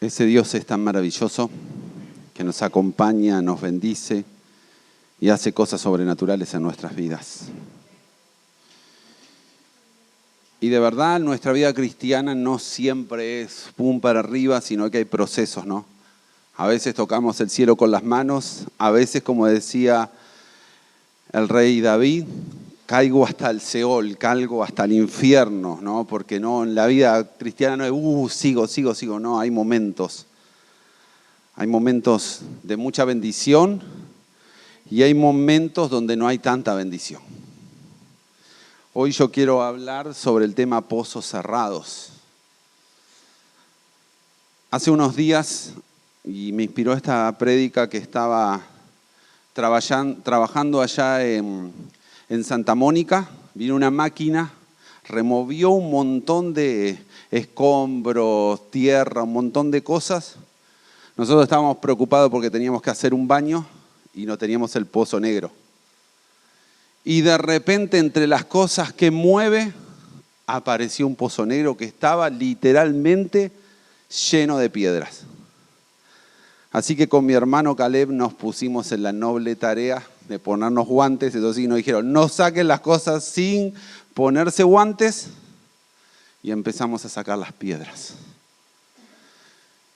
Ese Dios es tan maravilloso que nos acompaña, nos bendice y hace cosas sobrenaturales en nuestras vidas. Y de verdad, nuestra vida cristiana no siempre es pum para arriba, sino que hay procesos, ¿no? A veces tocamos el cielo con las manos, a veces, como decía el rey David, caigo hasta el Seol, caigo hasta el infierno, ¿no? Porque no, en la vida cristiana no es, sigo, no, hay momentos. Hay momentos de mucha bendición y hay momentos donde no hay tanta bendición. Hoy yo quiero hablar sobre el tema pozos cerrados. Hace unos días, y me inspiró esta prédica que estaba trabajando allá en Santa Mónica, vino una máquina, removió un montón de escombros, tierra, un montón de cosas. Nosotros estábamos preocupados porque teníamos que hacer un baño y no teníamos el pozo negro. Y de repente, entre las cosas que mueve, apareció un pozo negro que estaba literalmente lleno de piedras. Así que con mi hermano Caleb nos pusimos en la noble tarea de ponernos guantes. Entonces nos dijeron, no saquen las cosas sin ponerse guantes. Y empezamos a sacar las piedras.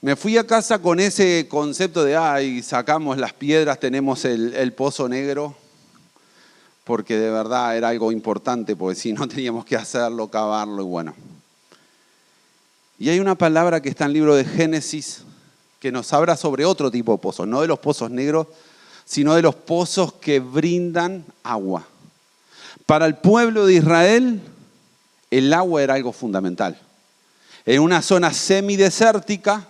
Me fui a casa con ese concepto de, sacamos las piedras, tenemos el pozo negro. Porque de verdad era algo importante, porque si no teníamos que hacerlo, cavarlo y bueno. Y hay una palabra que está en el libro de Génesis que nos habla sobre otro tipo de pozos, no de los pozos negros, sino de los pozos que brindan agua. Para el pueblo de Israel, el agua era algo fundamental. En una zona semidesértica,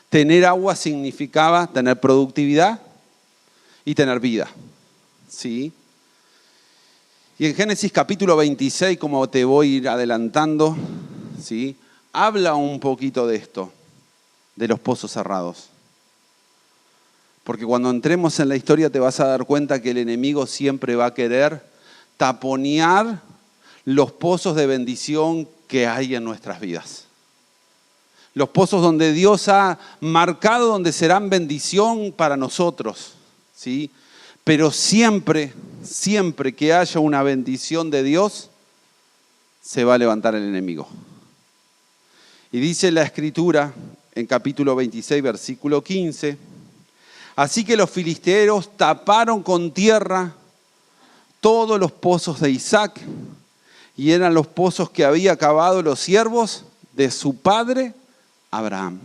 tener agua significaba tener productividad y tener vida. ¿Sí? Y en Génesis capítulo 26, como te voy a ir adelantando, ¿sí? Habla un poquito de esto, de los pozos cerrados. Porque cuando entremos en la historia te vas a dar cuenta que el enemigo siempre va a querer taponear los pozos de bendición que hay en nuestras vidas. Los pozos donde Dios ha marcado, donde serán bendición para nosotros, ¿sí? Pero siempre que haya una bendición de Dios, se va a levantar el enemigo. Y dice la Escritura en capítulo 26, versículo 15, así que los filisteos taparon con tierra todos los pozos de Isaac, y eran los pozos que había cavado los siervos de su padre Abraham.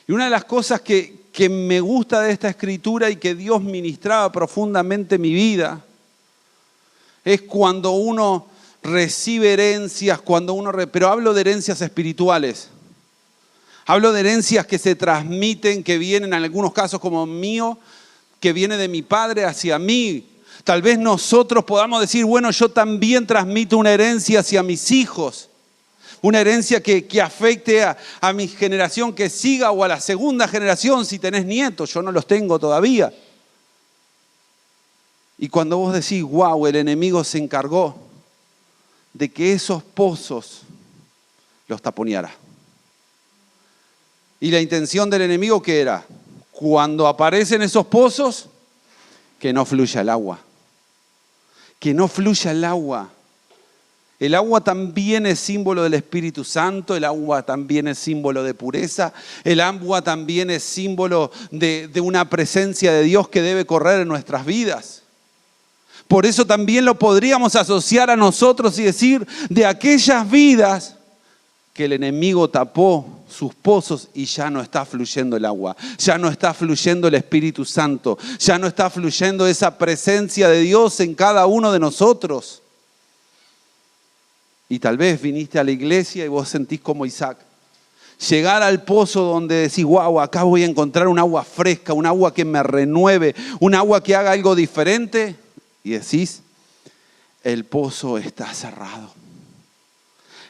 Y una de las cosas que me gusta de esta escritura y que Dios ministraba profundamente en mi vida, es cuando uno recibe herencias, pero hablo de herencias espirituales. Hablo de herencias que se transmiten, que vienen en algunos casos como mío, que viene de mi padre hacia mí. Tal vez nosotros podamos decir, bueno, yo también transmito una herencia hacia mis hijos. Una herencia que afecte a mi generación que siga o a la segunda generación si tenés nietos. Yo no los tengo todavía. Y cuando vos decís, wow, el enemigo se encargó de que esos pozos los taponeara. Y la intención del enemigo, ¿qué era? Cuando aparecen esos pozos, que no fluya el agua. Que no fluya el agua. El agua también es símbolo del Espíritu Santo, el agua también es símbolo de pureza, el agua también es símbolo de una presencia de Dios que debe correr en nuestras vidas. Por eso también lo podríamos asociar a nosotros y decir de aquellas vidas que el enemigo tapó sus pozos y ya no está fluyendo el agua, ya no está fluyendo el Espíritu Santo, ya no está fluyendo esa presencia de Dios en cada uno de nosotros. Y tal vez viniste a la iglesia y vos sentís como Isaac. Llegar al pozo donde decís, wow, acá voy a encontrar un agua fresca, un agua que me renueve, un agua que haga algo diferente. Y decís, el pozo está cerrado.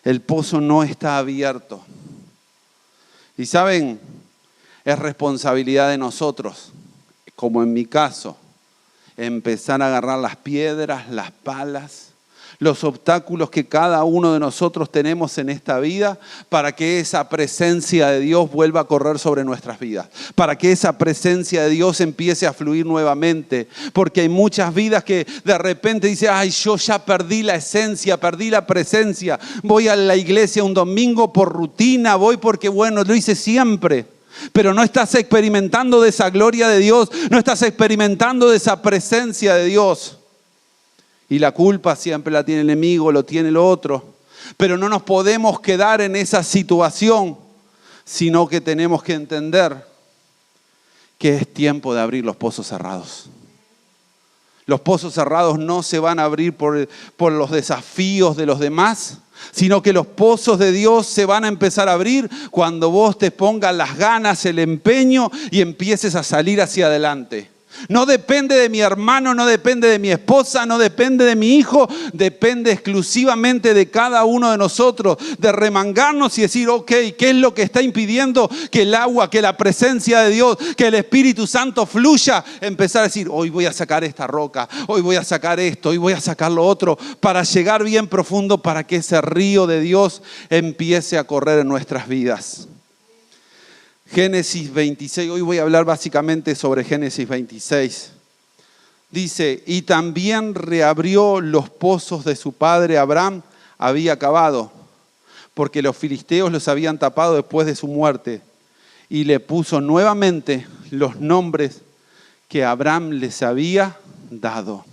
El pozo no está abierto. Y saben, es responsabilidad de nosotros, como en mi caso, empezar a agarrar las piedras, las palas, los obstáculos que cada uno de nosotros tenemos en esta vida para que esa presencia de Dios vuelva a correr sobre nuestras vidas, para que esa presencia de Dios empiece a fluir nuevamente, porque hay muchas vidas que de repente dicen, ay, yo ya perdí la esencia, perdí la presencia, voy a la iglesia un domingo por rutina, voy porque bueno, lo hice siempre. Pero no estás experimentando de esa gloria de Dios, no estás experimentando de esa presencia de Dios. Y la culpa siempre la tiene el enemigo, lo tiene el otro. Pero no nos podemos quedar en esa situación, sino que tenemos que entender que es tiempo de abrir los pozos cerrados. Los pozos cerrados no se van a abrir por los desafíos de los demás, sino que los pozos de Dios se van a empezar a abrir cuando vos te pongas las ganas, el empeño y empieces a salir hacia adelante. No depende de mi hermano, no depende de mi esposa, no depende de mi hijo, depende exclusivamente de cada uno de nosotros, de remangarnos y decir, ok, ¿qué es lo que está impidiendo que el agua, que la presencia de Dios, que el Espíritu Santo fluya? Empezar a decir, hoy voy a sacar esta roca, hoy voy a sacar esto, hoy voy a sacar lo otro, para llegar bien profundo, para que ese río de Dios empiece a correr en nuestras vidas. Génesis 26, hoy voy a hablar básicamente sobre Génesis 26. Dice, y también reabrió los pozos de su padre Abraham, había cavado, porque los filisteos los habían tapado después de su muerte, y le puso nuevamente los nombres que Abraham les había dado.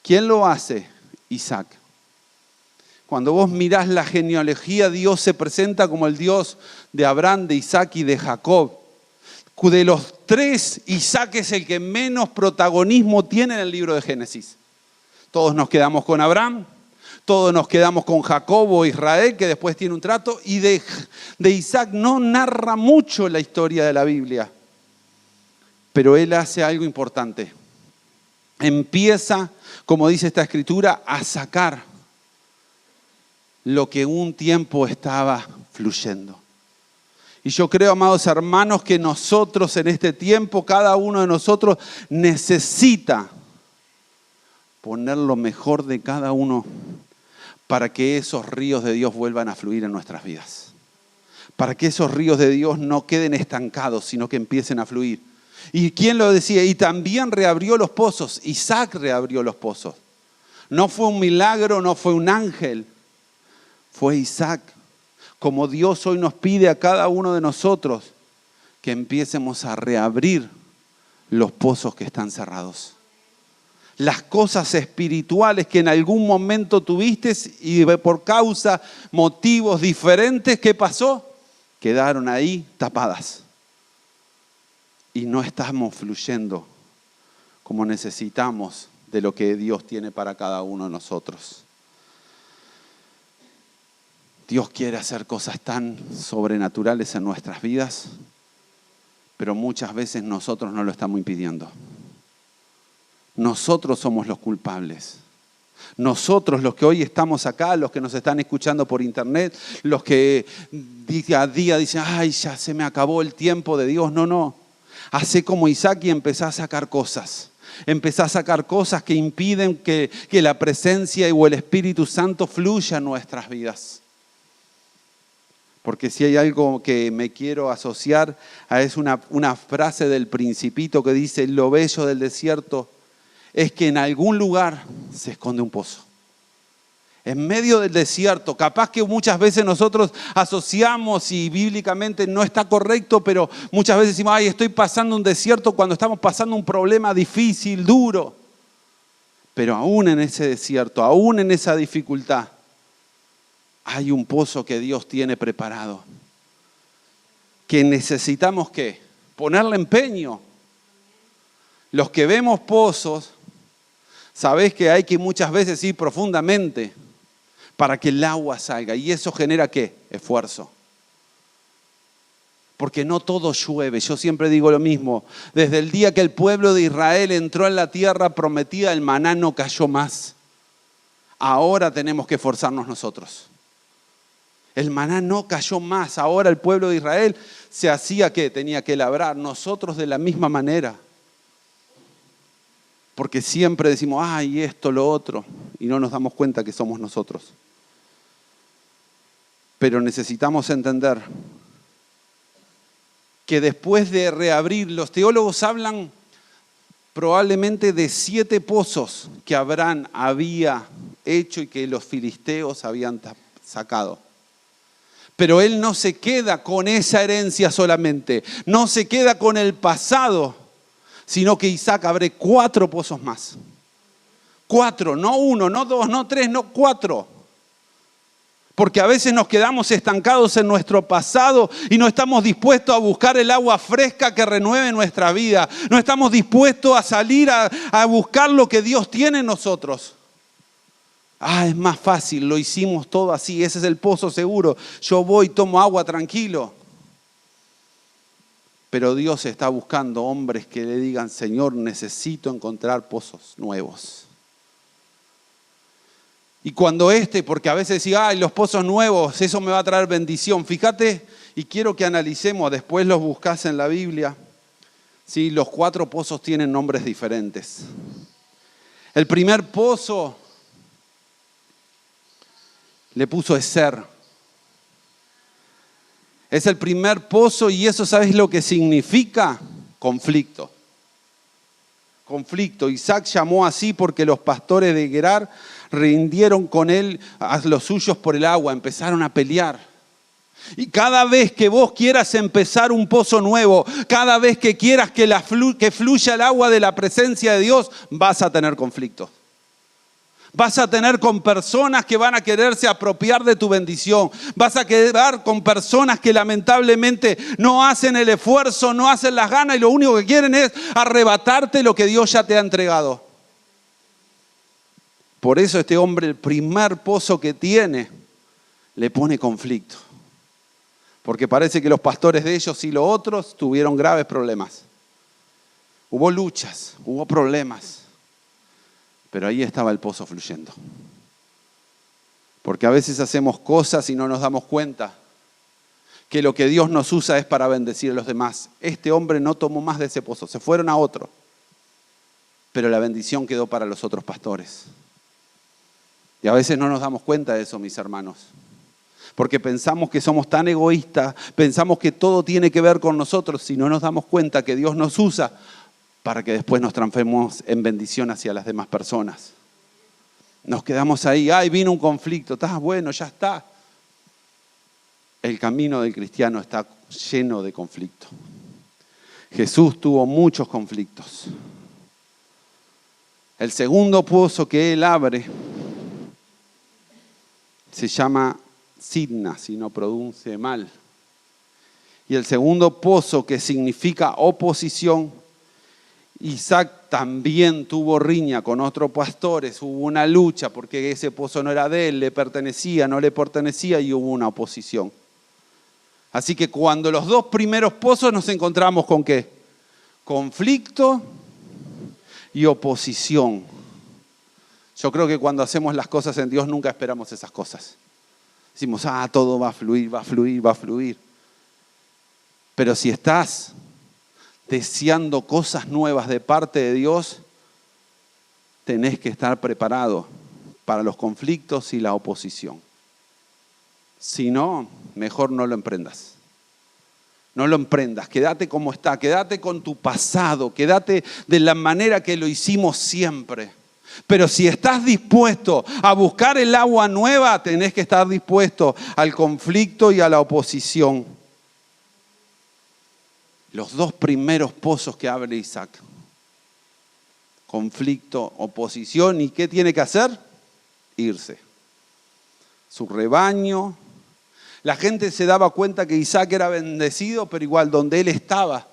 ¿Quién lo hace? Isaac. Cuando vos mirás la genealogía, Dios se presenta como el Dios de Abraham, de Isaac y de Jacob. De los tres, Isaac es el que menos protagonismo tiene en el libro de Génesis. Todos nos quedamos con Abraham, todos nos quedamos con Jacob o Israel, que después tiene un trato, y de Isaac no narra mucho la historia de la Biblia. Pero él hace algo importante. Empieza, como dice esta escritura, a sacar lo que un tiempo estaba fluyendo. Y yo creo, amados hermanos, que nosotros en este tiempo, cada uno de nosotros necesita poner lo mejor de cada uno para que esos ríos de Dios vuelvan a fluir en nuestras vidas. Para que esos ríos de Dios no queden estancados, sino que empiecen a fluir. ¿Y quién lo decía? Y también reabrió los pozos. Isaac reabrió los pozos. No fue un milagro, no fue un ángel. Fue Isaac. Como Dios hoy nos pide a cada uno de nosotros que empiecemos a reabrir los pozos que están cerrados. Las cosas espirituales que en algún momento tuviste y por causa, motivos diferentes, ¿qué pasó? Quedaron ahí tapadas. Y no estamos fluyendo como necesitamos de lo que Dios tiene para cada uno de nosotros. Dios quiere hacer cosas tan sobrenaturales en nuestras vidas, pero muchas veces nosotros no lo estamos impidiendo. Nosotros somos los culpables. Nosotros, los que hoy estamos acá, los que nos están escuchando por internet, los que día a día dicen, ay, ya se me acabó el tiempo de Dios. No. Hacé como Isaac y empezá a sacar cosas. Empezá a sacar cosas que impiden que la presencia o el Espíritu Santo fluya en nuestras vidas. Porque si hay algo que me quiero asociar es una frase del Principito que dice, lo bello del desierto es que en algún lugar se esconde un pozo. En medio del desierto, capaz que muchas veces nosotros asociamos y bíblicamente no está correcto, pero muchas veces decimos, ay, estoy pasando un desierto cuando estamos pasando un problema difícil, duro. Pero aún en ese desierto, aún en esa dificultad, hay un pozo que Dios tiene preparado. Que necesitamos, ¿qué? Ponerle empeño. Los que vemos pozos, sabés que hay que muchas veces ir profundamente para que el agua salga. ¿Y eso genera qué? Esfuerzo. Porque no todo llueve. Yo siempre digo lo mismo. Desde el día que el pueblo de Israel entró en la tierra prometida, el maná no cayó más. Ahora tenemos que esforzarnos nosotros. El maná no cayó más. Ahora el pueblo de Israel se hacía ¿qué? Tenía que labrar. Nosotros de la misma manera. Porque siempre decimos, ay, esto, lo otro, y no nos damos cuenta que somos nosotros. Pero necesitamos entender que después de reabrir, los teólogos hablan probablemente de 7 pozos que Abraham había hecho y que los filisteos habían sacado. Pero él no se queda con esa herencia solamente, no se queda con el pasado, sino que Isaac abre 4 pozos más. 4, no 1, no 2, no 3, no 4. Porque a veces nos quedamos estancados en nuestro pasado y no estamos dispuestos a buscar el agua fresca que renueve nuestra vida. No estamos dispuestos a salir a buscar lo que Dios tiene en nosotros. Es más fácil, lo hicimos todo así, ese es el pozo seguro. Yo voy, tomo agua tranquilo. Pero Dios está buscando hombres que le digan, Señor, necesito encontrar pozos nuevos. Y cuando porque a veces decía, los pozos nuevos, eso me va a traer bendición. Fíjate, y quiero que analicemos, después los buscás en la Biblia. Sí, los 4 pozos tienen nombres diferentes. El primer pozo le puso Ezer. Es el primer pozo y eso, ¿sabes lo que significa? Conflicto. Conflicto. Isaac llamó así porque los pastores de Gerar rindieron con él a los suyos por el agua, empezaron a pelear. Y cada vez que vos quieras empezar un pozo nuevo, cada vez que quieras que fluya el agua de la presencia de Dios, vas a tener conflictos. Vas a tener con personas que van a quererse apropiar de tu bendición. Vas a quedar con personas que lamentablemente no hacen el esfuerzo, no hacen las ganas y lo único que quieren es arrebatarte lo que Dios ya te ha entregado. Por eso este hombre, el primer pozo que tiene, le pone conflicto. Porque parece que los pastores de ellos y los otros tuvieron graves problemas. Hubo luchas, hubo problemas. Pero ahí estaba el pozo fluyendo. Porque a veces hacemos cosas y no nos damos cuenta que lo que Dios nos usa es para bendecir a los demás. Este hombre no tomó más de ese pozo, se fueron a otro. Pero la bendición quedó para los otros pastores. Y a veces no nos damos cuenta de eso, mis hermanos. Porque pensamos que somos tan egoístas, pensamos que todo tiene que ver con nosotros y no nos damos cuenta que Dios nos usa para que después nos transformemos en bendición hacia las demás personas. Nos quedamos ahí, vino un conflicto, está bueno, ya está. El camino del cristiano está lleno de conflicto. Jesús tuvo muchos conflictos. El segundo pozo que él abre se llama Sidna, si no pronuncie mal. Y el segundo pozo, que significa oposición, Isaac también tuvo riña con otros pastores, hubo una lucha porque ese pozo no era de él, le pertenecía, no le pertenecía y hubo una oposición. Así que cuando los 2 primeros pozos nos encontramos con ¿qué? Conflicto y oposición. Yo creo que cuando hacemos las cosas en Dios nunca esperamos esas cosas. Decimos, todo va a fluir, va a fluir, va a fluir. Pero si estás deseando cosas nuevas de parte de Dios, tenés que estar preparado para los conflictos y la oposición. Si no, mejor no lo emprendas. No lo emprendas, quédate como está, quédate con tu pasado, quédate de la manera que lo hicimos siempre. Pero si estás dispuesto a buscar el agua nueva, tenés que estar dispuesto al conflicto y a la oposición. Los 2 primeros pozos que abre Isaac. Conflicto, oposición. ¿Y qué tiene que hacer? Irse. Su rebaño. La gente se daba cuenta que Isaac era bendecido, pero igual donde él estaba,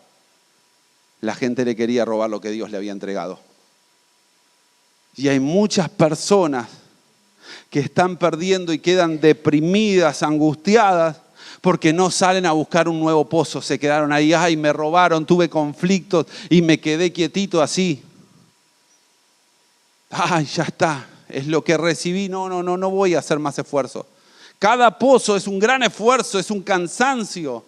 la gente le quería robar lo que Dios le había entregado. Y hay muchas personas que están perdiendo y quedan deprimidas, angustiadas, porque no salen a buscar un nuevo pozo. Se quedaron ahí, me robaron, tuve conflictos y me quedé quietito así. Ya está, es lo que recibí, no voy a hacer más esfuerzo. Cada pozo es un gran esfuerzo, es un cansancio.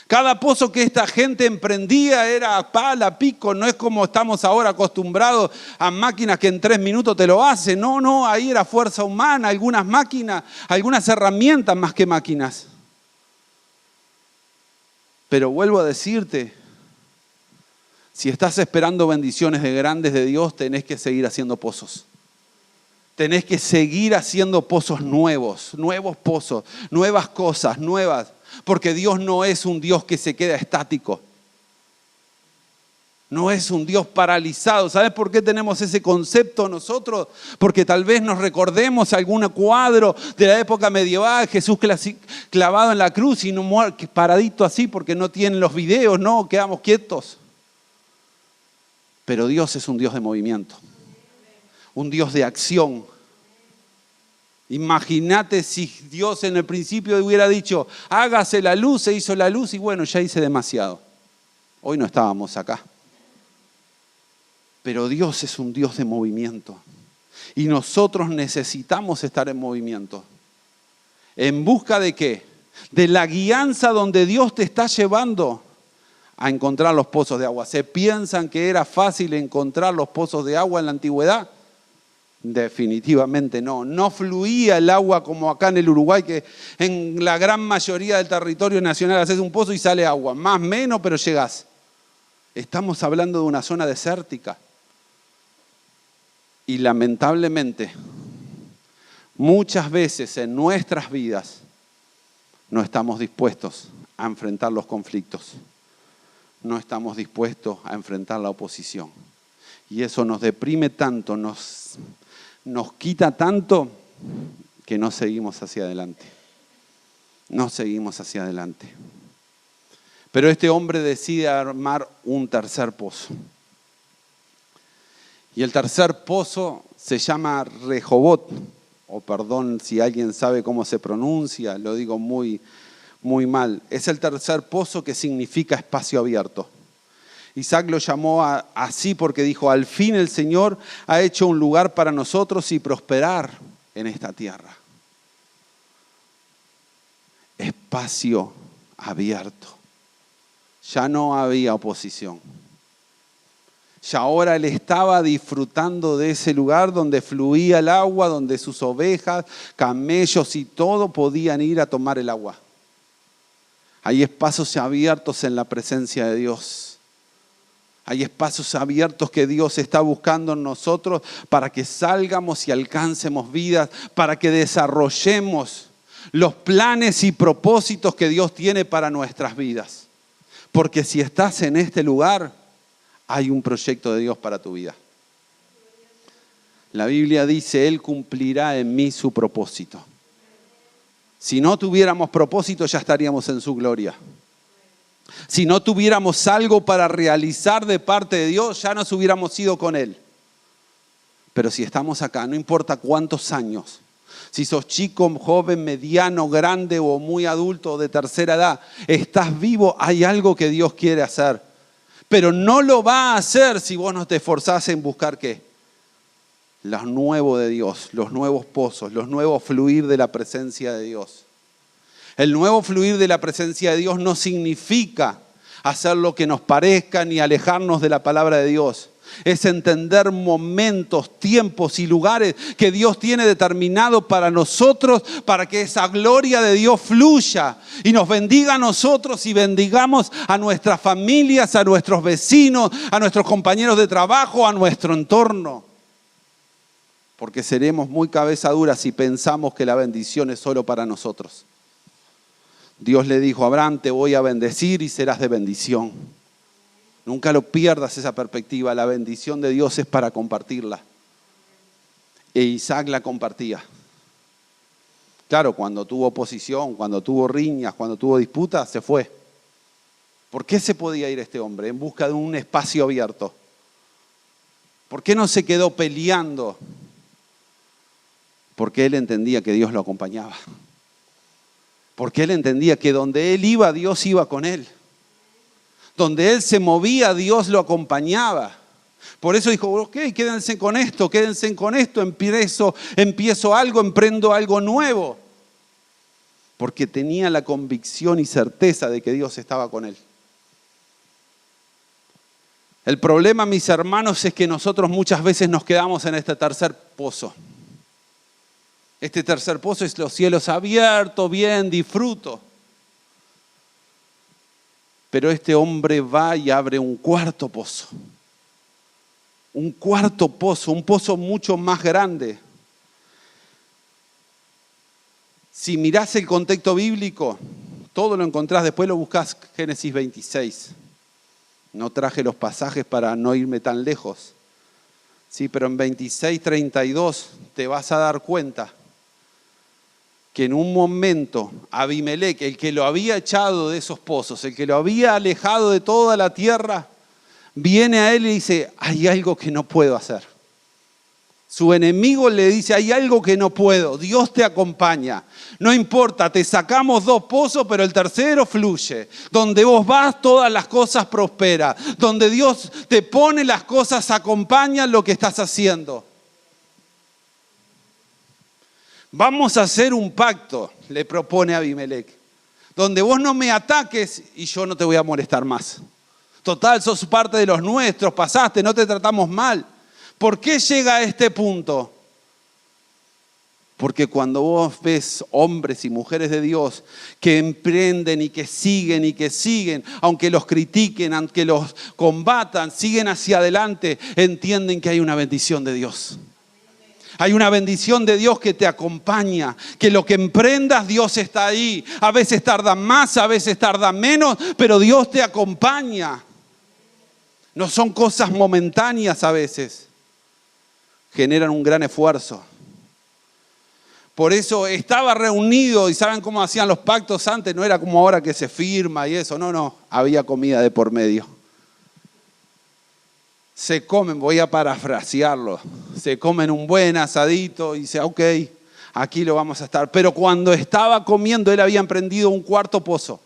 Cada pozo que esta gente emprendía era pala, pico, no es como estamos ahora acostumbrados a máquinas que en 3 minutos te lo hacen. No, ahí era fuerza humana, algunas máquinas, algunas herramientas más que máquinas. Pero vuelvo a decirte, si estás esperando bendiciones de grandes de Dios, tenés que seguir haciendo pozos. Tenés que seguir haciendo pozos nuevos pozos, nuevas cosas, nuevas. Porque Dios no es un Dios que se queda estático. No es un Dios paralizado. ¿Sabes por qué tenemos ese concepto nosotros? Porque tal vez nos recordemos algún cuadro de la época medieval, Jesús clavado en la cruz y no paradito así porque no tienen los videos, no, quedamos quietos. Pero Dios es un Dios de movimiento, un Dios de acción. Imagínate si Dios en el principio hubiera dicho, hágase la luz, se hizo la luz y bueno, ya hice demasiado. Hoy no estábamos acá. Pero Dios es un Dios de movimiento. Y nosotros necesitamos estar en movimiento. ¿En busca de qué? De la guianza donde Dios te está llevando a encontrar los pozos de agua. ¿Se piensan que era fácil encontrar los pozos de agua en la antigüedad? Definitivamente no. No fluía el agua como acá en el Uruguay, que en la gran mayoría del territorio nacional haces un pozo y sale agua. Más o menos, pero llegás. Estamos hablando de una zona desértica. Y lamentablemente, muchas veces en nuestras vidas no estamos dispuestos a enfrentar los conflictos. No estamos dispuestos a enfrentar la oposición. Y eso nos deprime tanto, nos quita tanto que no seguimos hacia adelante. No seguimos hacia adelante. Pero este hombre decide armar un tercer pozo. Y el tercer pozo se llama Rehobot, o perdón si alguien sabe cómo se pronuncia, lo digo muy mal. Es el tercer pozo que significa espacio abierto. Isaac lo llamó así porque dijo, al fin el Señor ha hecho un lugar para nosotros y prosperar en esta tierra. Espacio abierto. Ya no había oposición. Ya ahora él estaba disfrutando de ese lugar donde fluía el agua, donde sus ovejas, camellos y todo podían ir a tomar el agua. Hay espacios abiertos en la presencia de Dios. Hay espacios abiertos que Dios está buscando en nosotros para que salgamos y alcancemos vidas, para que desarrollemos los planes y propósitos que Dios tiene para nuestras vidas. Porque si estás en este lugar, hay un proyecto de Dios para tu vida. La Biblia dice, Él cumplirá en mí su propósito. Si no tuviéramos propósito, ya estaríamos en su gloria. Si no tuviéramos algo para realizar de parte de Dios, ya nos hubiéramos ido con Él. Pero si estamos acá, no importa cuántos años, si sos chico, joven, mediano, grande o muy adulto o de tercera edad, estás vivo, hay algo que Dios quiere hacer. Pero no lo va a hacer si vos no te esforzás en buscar ¿qué? Lo nuevo de Dios, los nuevos pozos, los nuevos fluir de la presencia de Dios. El nuevo fluir de la presencia de Dios no significa hacer lo que nos parezca ni alejarnos de la palabra de Dios. Es entender momentos, tiempos y lugares que Dios tiene determinado para nosotros, para que esa gloria de Dios fluya y nos bendiga a nosotros y bendigamos a nuestras familias, a nuestros vecinos, a nuestros compañeros de trabajo, a nuestro entorno. Porque seremos muy cabeza duras si pensamos que la bendición es solo para nosotros. Dios le dijo a Abraham, te voy a bendecir y serás de bendición. Nunca lo pierdas esa perspectiva. La bendición de Dios es para compartirla. E Isaac la compartía. Claro, cuando tuvo oposición, cuando tuvo riñas, cuando tuvo disputas, se fue. ¿Por qué se podía ir este hombre en busca de un espacio abierto? ¿Por qué no se quedó peleando? Porque él entendía que Dios lo acompañaba. Porque él entendía que donde él iba, Dios iba con él. Donde él se movía, Dios lo acompañaba. Por eso dijo, ok, quédense con esto, empiezo algo, emprendo algo nuevo. porque tenía la convicción y certeza de que Dios estaba con él. El problema, mis hermanos, es que nosotros muchas veces nos quedamos en este tercer pozo. Este tercer pozo es los cielos abiertos, bien, disfruto. Pero este hombre va y abre un cuarto pozo. Un cuarto pozo, un pozo mucho más grande. Si mirás el contexto bíblico, todo lo encontrás, después lo buscás, Génesis 26. No traje los pasajes para no irme tan lejos. Sí, pero en 26:32 te vas a dar cuenta que en un momento Abimelec, el que lo había echado de esos pozos, el que lo había alejado de toda la tierra, viene a él y dice, hay algo que no puedo hacer. Su enemigo le dice, hay algo que no puedo, Dios te acompaña. No importa, te sacamos 2 pozos, pero el tercero fluye. Donde vos vas, todas las cosas prosperan. Donde Dios te pone las cosas, acompaña lo que estás haciendo. Vamos a hacer un pacto, le propone Abimelec, donde vos no me ataques y yo no te voy a molestar más. Total, sos parte de los nuestros, pasaste, no te tratamos mal. ¿Por qué llega a este punto? Porque cuando vos ves hombres y mujeres de Dios que emprenden y que siguen, aunque los critiquen, aunque los combatan, siguen hacia adelante, entienden que hay una bendición de Dios. Hay una bendición de Dios que te acompaña, que lo que emprendas Dios está ahí. A veces tarda más, a veces tarda menos, pero Dios te acompaña. No son cosas momentáneas a veces. Generan un gran esfuerzo. Por eso estaba reunido y ¿saben cómo hacían los pactos antes? No era como ahora que se firma y eso, no, había comida de por medio. Se comen, voy a parafrasearlo, se comen un buen asadito y dice, ok, aquí lo vamos a estar. Pero cuando estaba comiendo, él había emprendido un cuarto pozo.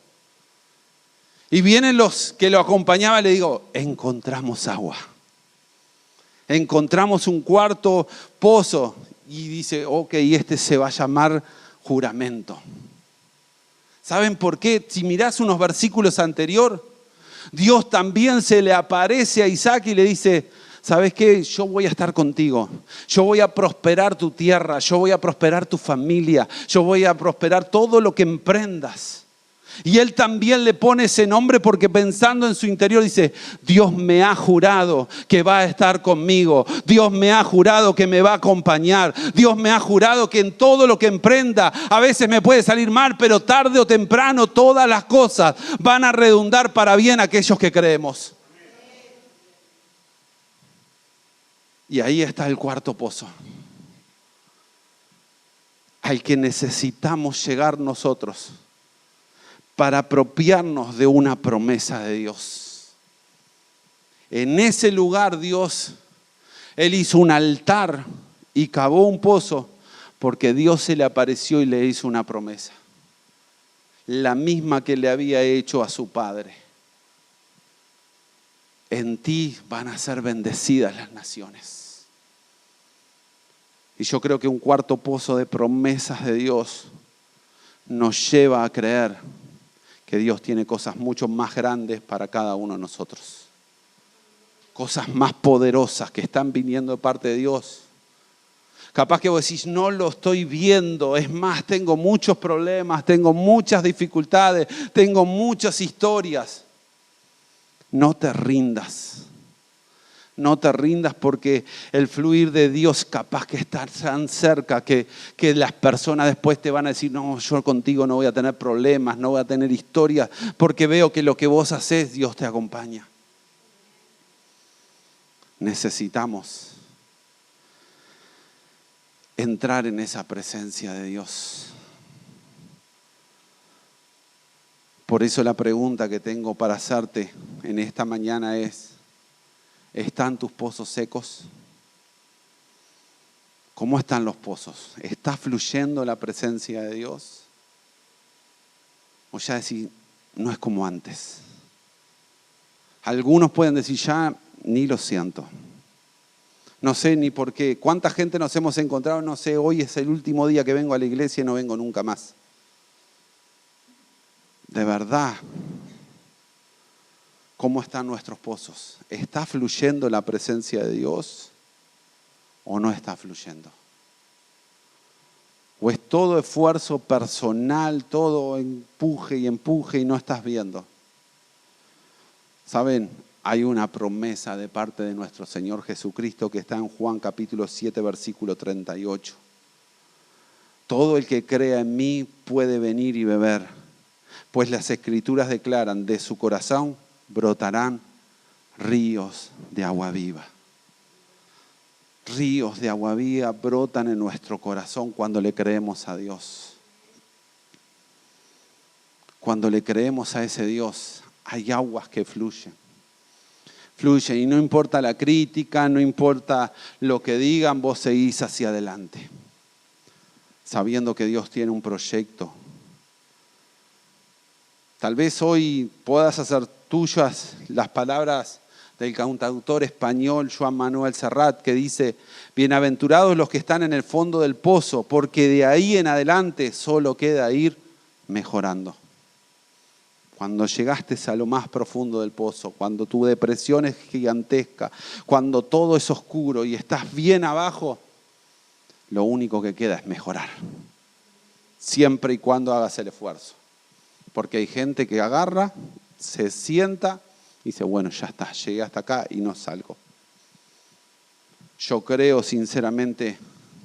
Y vienen los que lo acompañaban y le digo, encontramos agua. Encontramos un cuarto pozo. Y dice, ok, este se va a llamar juramento. ¿Saben por qué? Si mirás unos versículos anteriores, Dios también se le aparece a Isaac y le dice, ¿sabes qué? Yo voy a estar contigo. Yo voy a prosperar tu tierra, yo voy a prosperar tu familia, yo voy a prosperar todo lo que emprendas. Y él también le pone ese nombre porque pensando en su interior dice, Dios me ha jurado que va a estar conmigo. Dios me ha jurado que me va a acompañar. Dios me ha jurado que en todo lo que emprenda, a veces me puede salir mal, pero tarde o temprano todas las cosas van a redundar para bien a aquellos que creemos. Y ahí está el cuarto pozo, al que necesitamos llegar nosotros para apropiarnos de una promesa de Dios. En ese lugar Dios, Él hizo un altar y cavó un pozo porque Dios se le apareció y le hizo una promesa. La misma que le había hecho a su padre. En ti van a ser bendecidas las naciones. Y yo creo que un cuarto pozo de promesas de Dios nos lleva a creer que Dios tiene cosas mucho más grandes para cada uno de nosotros. Cosas más poderosas que están viniendo de parte de Dios. Capaz que vos decís, no lo estoy viendo. Es más, tengo muchos problemas, tengo muchas dificultades, tengo muchas historias. No te rindas. No te rindas porque el fluir de Dios capaz que está tan cerca que las personas después te van a decir, no, yo contigo no voy a tener problemas, no voy a tener historias, porque veo que lo que vos haces, Dios te acompaña. Necesitamos entrar en esa presencia de Dios. Por eso la pregunta que tengo para hacerte en esta mañana es, ¿están tus pozos secos? ¿Cómo están los pozos? ¿Está fluyendo la presencia de Dios? O ya decir, no es como antes. Algunos pueden decir, ya ni lo siento. No sé ni por qué. ¿Cuánta gente nos hemos encontrado? No sé, hoy es el último día que vengo a la iglesia y no vengo nunca más. de verdad, ¿cómo están nuestros pozos? ¿Está fluyendo la presencia de Dios o no está fluyendo? ¿O es todo esfuerzo personal, todo empuje y no estás viendo? ¿Saben? Hay una promesa de parte de nuestro Señor Jesucristo que está en Juan capítulo 7, versículo 38. Todo el que crea en mí puede venir y beber, pues las Escrituras declaran, de su corazón brotarán ríos de agua viva. Ríos de agua viva brotan en nuestro corazón cuando le creemos a Dios. Cuando le creemos a ese Dios, hay aguas que fluyen. Fluyen y no importa la crítica, no importa lo que digan, vos seguís hacia adelante. Sabiendo que Dios tiene un proyecto. Tal vez hoy puedas hacer tuyas las palabras del cantautor español Joan Manuel Serrat, que dice: bienaventurados los que están en el fondo del pozo, porque de ahí en adelante solo queda ir mejorando. Cuando llegaste a lo más profundo del pozo, cuando tu depresión es gigantesca, cuando todo es oscuro y estás bien abajo, lo único que queda es mejorar. Siempre y cuando hagas el esfuerzo. Porque hay gente que agarra, se sienta y dice, bueno, ya está, llegué hasta acá y no salgo. Yo creo sinceramente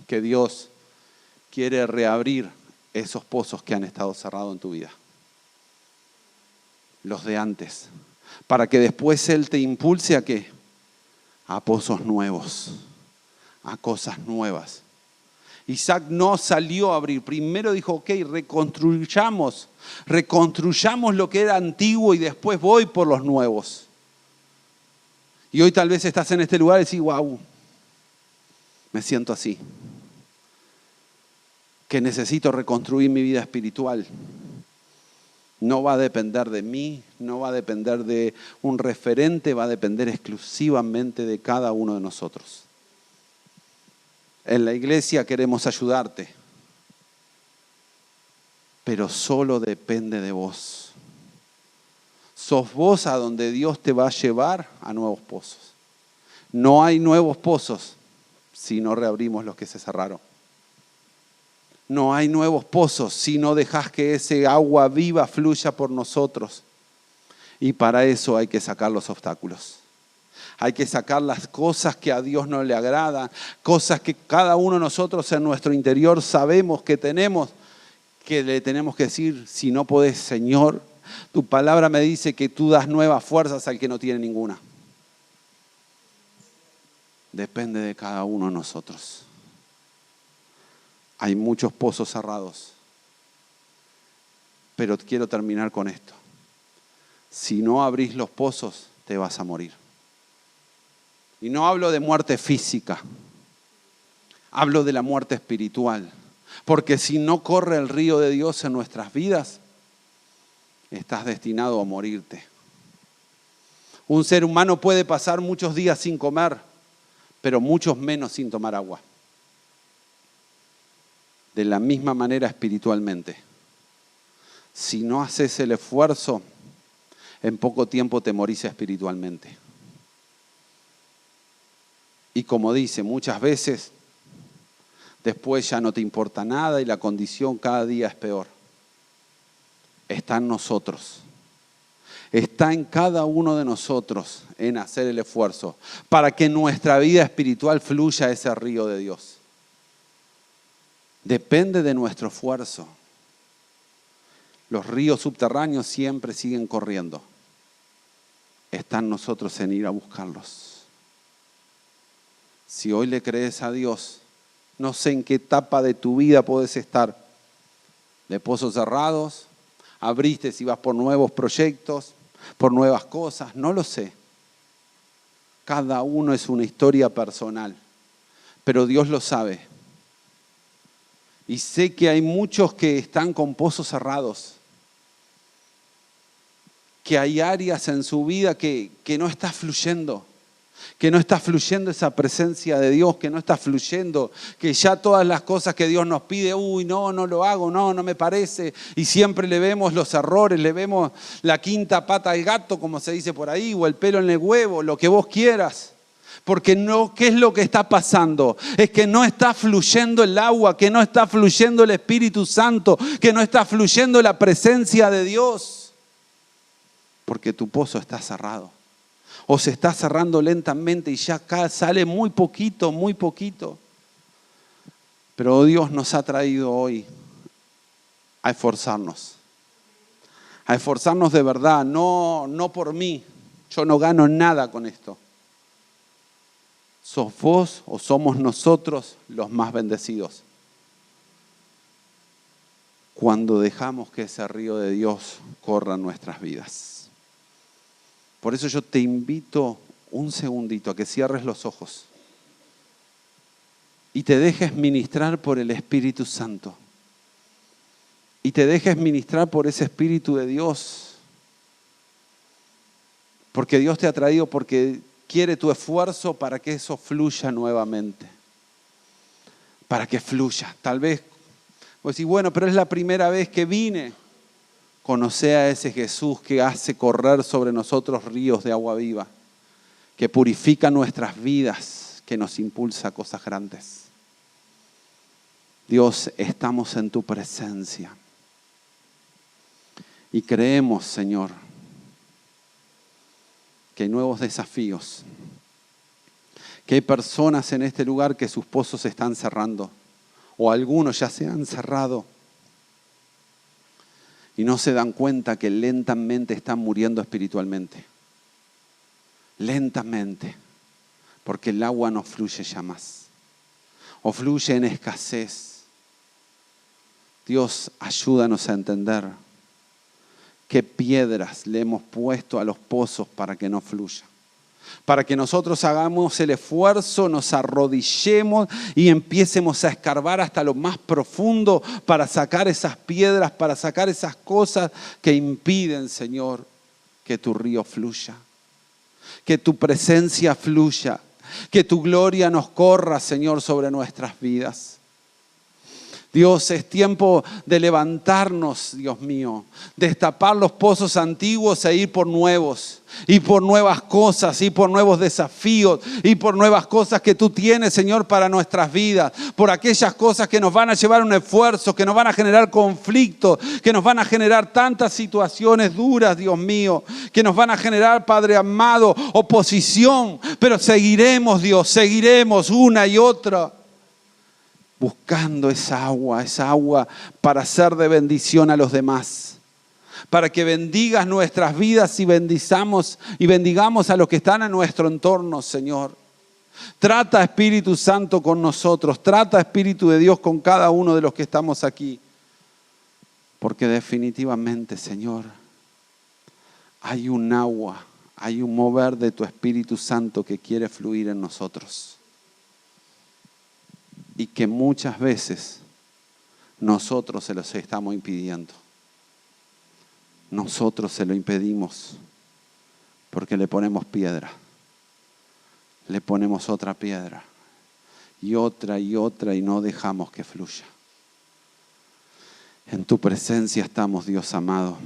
que Dios quiere reabrir esos pozos que han estado cerrados en tu vida. Los de antes. Para que después Él te impulse ¿a qué? A pozos nuevos, a cosas nuevas. Isaac no salió a abrir. Primero dijo, ok, reconstruyamos lo que era antiguo y después voy por los nuevos. Y hoy tal vez estás en este lugar y decís, wow, me siento así. Que necesito reconstruir mi vida espiritual. No va a depender de mí, no va a depender de un referente, va a depender exclusivamente de cada uno de nosotros. En la iglesia queremos ayudarte, pero solo depende de vos. Sos vos a donde Dios te va a llevar a nuevos pozos. No hay nuevos pozos si no reabrimos los que se cerraron. No hay nuevos pozos si no dejás que ese agua viva fluya por nosotros. Y para eso hay que sacar los obstáculos. Hay que sacar las cosas que a Dios no le agradan, cosas que cada uno de nosotros en nuestro interior sabemos que tenemos, que le tenemos que decir, si no podés, Señor, tu palabra me dice que tú das nuevas fuerzas al que no tiene ninguna. Depende de cada uno de nosotros. Hay muchos pozos cerrados, pero quiero terminar con esto. Si no abrís los pozos, te vas a morir. Y no hablo de muerte física, hablo de la muerte espiritual. Porque si no corre el río de Dios en nuestras vidas, estás destinado a morirte. Un ser humano puede pasar muchos días sin comer, pero muchos menos sin tomar agua. De la misma manera espiritualmente. Si no haces el esfuerzo, en poco tiempo te morís espiritualmente. Y como dice, muchas veces, después ya no te importa nada y la condición cada día es peor. Está en nosotros. Está en cada uno de nosotros en hacer el esfuerzo para que en nuestra vida espiritual fluya ese río de Dios. Depende de nuestro esfuerzo. Los ríos subterráneos siempre siguen corriendo. Está en nosotros en ir a buscarlos. Si hoy le crees a Dios, no sé en qué etapa de tu vida podés estar. De pozos cerrados, abriste si vas por nuevos proyectos, por nuevas cosas, no lo sé. Cada uno es una historia personal, pero Dios lo sabe. Y sé que hay muchos que están con pozos cerrados, que hay áreas en su vida que no está fluyendo, que no está fluyendo esa presencia de Dios, que no está fluyendo, que ya todas las cosas que Dios nos pide, no lo hago, no me parece, y siempre le vemos los errores, le vemos la quinta pata al gato, como se dice por ahí, o el pelo en el huevo, lo que vos quieras. Porque no, ¿qué es lo que está pasando? Es que no está fluyendo el agua, que no está fluyendo el Espíritu Santo, que no está fluyendo la presencia de Dios. Porque tu pozo está cerrado. O se está cerrando lentamente y ya acá sale muy poquito, muy poquito. Pero Dios nos ha traído hoy a esforzarnos. A esforzarnos de verdad, no por mí. Yo no gano nada con esto. ¿Sos vos o somos nosotros los más bendecidos? Cuando dejamos que ese río de Dios corra en nuestras vidas. Por eso yo te invito un segundito a que cierres los ojos y te dejes ministrar por el Espíritu Santo. Y te dejes ministrar por ese Espíritu de Dios. Porque Dios te ha traído, porque quiere tu esfuerzo para que eso fluya nuevamente. Para que fluya. Tal vez vos decís, bueno, pero es la primera vez que vine. Conocé a ese Jesús que hace correr sobre nosotros ríos de agua viva. Que purifica nuestras vidas, que nos impulsa a cosas grandes. Dios, estamos en tu presencia. Y creemos, Señor, que hay nuevos desafíos, que hay personas en este lugar que sus pozos se están cerrando, o algunos ya se han cerrado y no se dan cuenta que lentamente están muriendo espiritualmente. Lentamente, porque el agua no fluye ya más, o fluye en escasez. Dios, ayúdanos a entender qué piedras le hemos puesto a los pozos para que no fluya. Para que nosotros hagamos el esfuerzo, nos arrodillemos y empiecemos a escarbar hasta lo más profundo para sacar esas piedras, para sacar esas cosas que impiden, Señor, que tu río fluya. Que tu presencia fluya. Que tu gloria nos corra, Señor, sobre nuestras vidas. Dios, es tiempo de levantarnos, Dios mío, destapar los pozos antiguos e ir por nuevos, y por nuevas cosas, y por nuevos desafíos, y por nuevas cosas que tú tienes, Señor, para nuestras vidas, por aquellas cosas que nos van a llevar un esfuerzo, que nos van a generar conflicto, que nos van a generar tantas situaciones duras, Dios mío, que nos van a generar, Padre amado, oposición, pero seguiremos, Dios, seguiremos una y otra. Buscando esa agua para ser de bendición a los demás. Para que bendigas nuestras vidas y bendigamos a los que están en nuestro entorno, Señor. Trata, Espíritu Santo, con nosotros. Trata, Espíritu de Dios, con cada uno de los que estamos aquí. Porque definitivamente, Señor, hay un agua, hay un mover de tu Espíritu Santo que quiere fluir en nosotros. Y que muchas veces nosotros se los estamos impidiendo. Nosotros se lo impedimos porque le ponemos piedra. Le ponemos otra piedra y otra y no dejamos que fluya. En tu presencia estamos, Dios amado.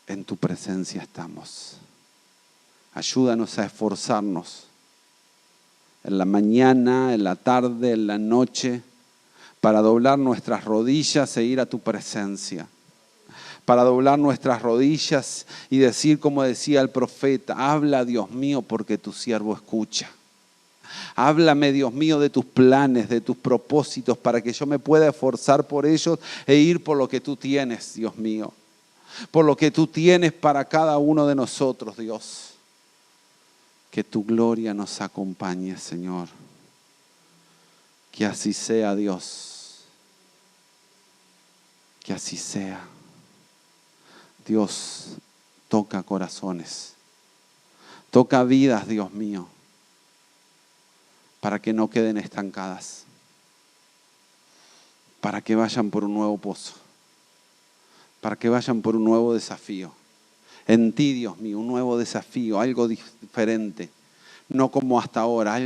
En tu presencia estamos. Ayúdanos a esforzarnos. En la mañana, en la tarde, en la noche, para doblar nuestras rodillas e ir a tu presencia. Para doblar nuestras rodillas y decir, como decía el profeta, habla, Dios mío, porque tu siervo escucha. Háblame, Dios mío, de tus planes, de tus propósitos, para que yo me pueda esforzar por ellos e ir por lo que tú tienes, Dios mío. Por lo que tú tienes para cada uno de nosotros, Dios. Que tu gloria nos acompañe, Señor. Que así sea, Dios. Que así sea. Dios, toca corazones. Toca vidas, Dios mío. Para que no queden estancadas. Para que vayan por un nuevo pozo. Para que vayan por un nuevo desafío. En ti, Dios mío, un nuevo desafío, algo diferente. no como hasta ahora,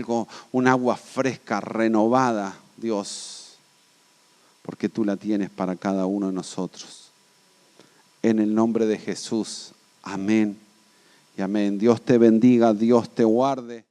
un agua fresca, renovada, Dios, porque tú la tienes para cada uno de nosotros. En el nombre de Jesús, amén y amén. Dios te bendiga, Dios te guarde.